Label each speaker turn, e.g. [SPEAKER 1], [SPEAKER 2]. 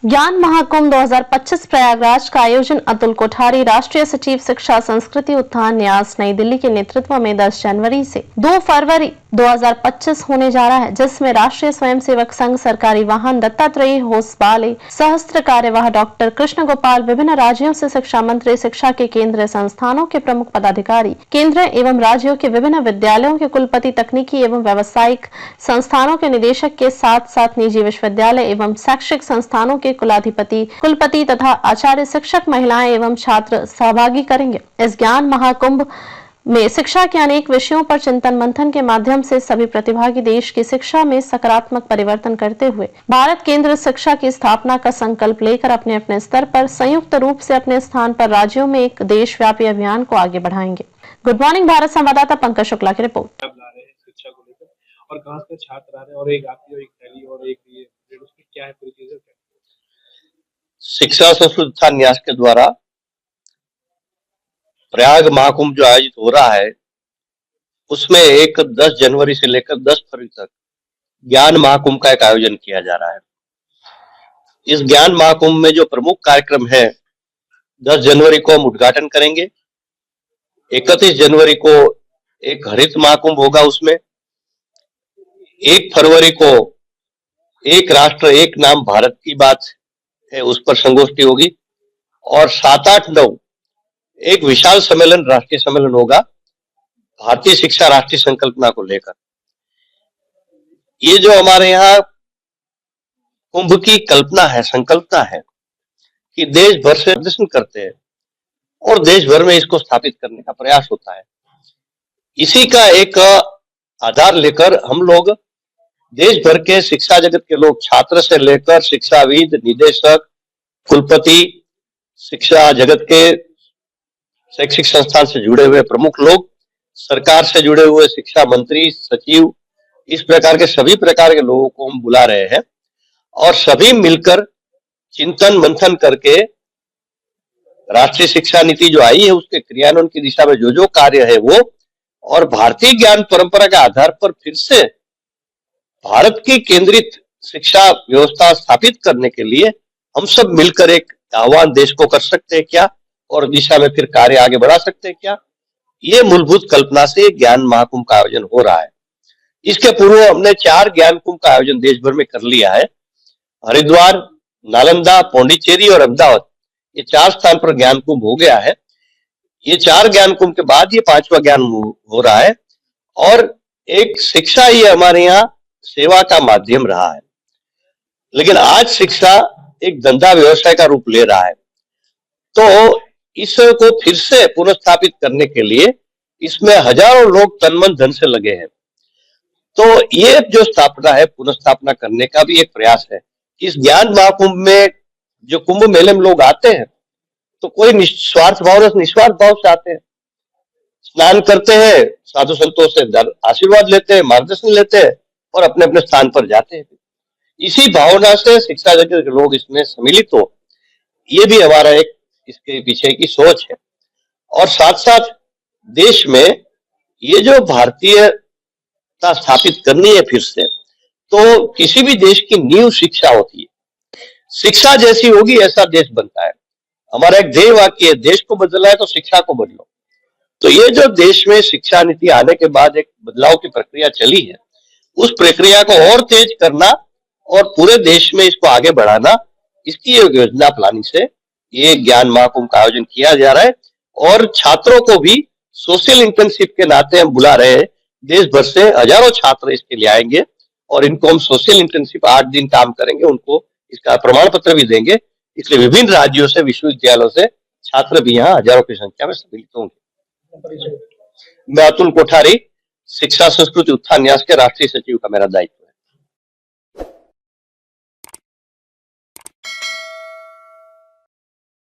[SPEAKER 1] ज्ञान महाकुंभ 2025 प्रयागराज का आयोजन अतुल कोठारी, राष्ट्रीय सचिव शिक्षा संस्कृति उत्थान न्यास, नई दिल्ली के नेतृत्व में 10 जनवरी से 2 फरवरी 2025 होने जा रहा है, जिसमें राष्ट्रीय स्वयंसेवक संघ, सरकारी वाहन दत्तात्रेय होसबाले, सहस्त्र कार्यवाह डॉक्टर कृष्ण गोपाल, विभिन्न राज्यों से शिक्षा मंत्री, शिक्षा के केंद्रीय संस्थानों के प्रमुख पदाधिकारी, केंद्र एवं राज्यों के विभिन्न विद्यालयों के कुलपति, तकनीकी एवं व्यावसायिक संस्थानों के निदेशक के साथ साथ निजी विश्वविद्यालय एवं शैक्षिक संस्थानों के कुलाधिपति, कुलपति तथा आचार्य, शिक्षक, महिलाएं एवं छात्र सहभागी करेंगे। इस ज्ञान महाकुंभ में शिक्षा के अनेक विषयों पर चिंतन मंथन के माध्यम से सभी प्रतिभागी देश की शिक्षा में सकारात्मक परिवर्तन करते हुए भारत केंद्र शिक्षा की स्थापना का संकल्प लेकर अपने अपने स्तर पर संयुक्त रूप से अपने स्थान पर राज्यों में एक देशव्यापी अभियान को आगे बढ़ाएंगे। गुड मॉर्निंग भारत संवाददाता पंकज शुक्ला की रिपोर्ट।
[SPEAKER 2] शिक्षा को लेकर और कहां से छात्र आ रहे हैं और एक आती है, एक थैली और एक ये उसमें क्या है पूरी चीजें?
[SPEAKER 3] शिक्षा संस्कृति उत्थान न्यास के द्वारा प्रयाग महाकुंभ जो आयोजित हो रहा है, उसमें 10 जनवरी से लेकर 10 फरवरी तक ज्ञान महाकुंभ का एक आयोजन किया जा रहा है। इस ज्ञान महाकुंभ में जो प्रमुख कार्यक्रम है, 10 जनवरी को हम उद्घाटन करेंगे। 31 जनवरी को एक हरित महाकुंभ होगा, उसमें 1 फरवरी को एक राष्ट्र एक नाम भारत की बात है, उस पर संगोष्ठी होगी और 7, 8, 9 एक विशाल सम्मेलन, राष्ट्रीय सम्मेलन होगा भारतीय शिक्षा राष्ट्रीय संकल्पना को लेकर। ये जो हमारे यहाँ कुंभ की कल्पना है, संकल्पना है कि देश भर से प्रदर्शन करते हैं और देश भर में इसको स्थापित करने का प्रयास होता है। इसी का एक आधार लेकर हम लोग देश भर के शिक्षा जगत के लोग, छात्र से लेकर शिक्षाविद, निदेशक, कुलपति, शिक्षा जगत के शैक्षिक संस्थान से जुड़े हुए प्रमुख लोग, सरकार से जुड़े हुए शिक्षा मंत्री, सचिव, इस प्रकार के सभी प्रकार के लोगों को हम बुला रहे हैं और सभी मिलकर चिंतन मंथन करके राष्ट्रीय शिक्षा नीति जो आई है उसके क्रियान्वयन की दिशा में जो जो कार्य है वो, और भारतीय ज्ञान परंपरा के आधार पर फिर से भारत की केंद्रित शिक्षा व्यवस्था स्थापित करने के लिए हम सब मिलकर एक आह्वान देश को कर सकते हैं क्या, और दिशा में फिर कार्य आगे बढ़ा सकते हैं क्या, ये मूलभूत कल्पना से ज्ञान महाकुंभ का आयोजन हो रहा है। इसके पूर्व हमने 4 ज्ञान कुंभ का आयोजन देश भर में कर लिया है। हरिद्वार, नालंदा, पौंडीचेरी और अहमदाबाद, ये 4 स्थान पर ज्ञान कुंभ हो गया है। ये 4 ज्ञान कुंभ के बाद ये 5वां ज्ञान हो रहा है और एक शिक्षा ये हमारे यहाँ सेवा का माध्यम रहा है, लेकिन आज शिक्षा एक धंधा व्यवसाय का रूप ले रहा है। तो इसको फिर से पुनर्स्थापित करने के लिए इसमें हजारों लोग तन मन धन से लगे हैं। तो ये जो स्थापना है, पुनर्स्थापना करने का भी एक प्रयास है। इस ज्ञान महाकुंभ में जो कुंभ मेले में लोग आते हैं तो कोई निस्वार्थ भाव से आते हैं, स्नान करते हैं, साधु संतों से आशीर्वाद लेते हैं, मार्गदर्शन लेते हैं और अपने अपने स्थान पर जाते हैं। इसी भावना से शिक्षा जगत के लोग इसमें सम्मिलित हो, ये भी हमारा एक इसके पीछे की सोच है। और साथ साथ देश में ये जो भारतीयता स्थापित करनी है फिर से, तो किसी भी देश की नींव शिक्षा होती है। शिक्षा जैसी होगी ऐसा देश बनता है। हमारा एक ध्येय वाक्य है, देश को बदलना है तो शिक्षा को बदलो। तो ये जो देश में शिक्षा नीति आने के बाद एक बदलाव की प्रक्रिया चली है, उस प्रक्रिया को और तेज करना और पूरे देश में इसको आगे बढ़ाना, इसकी योजना प्लानिंग से ये ज्ञान महाकुंभ का आयोजन किया जा रहा है। और छात्रों को भी सोशल इंटर्नशिप के नाते हम बुला रहे हैं। देश भर से हजारों छात्र इसके लिए आएंगे और इनको हम सोशल इंटर्नशिप 8 दिन काम करेंगे, उनको इसका प्रमाण पत्र भी देंगे। इसलिए विभिन्न राज्यों से, विश्वविद्यालयों से छात्र भी यहाँ हजारों की संख्या में सम्मिलित होंगे। मैं अतुल कोठारी, शिक्षा संस्कृति उत्थान न्यास के राष्ट्रीय सचिव का मेरा दायित्व।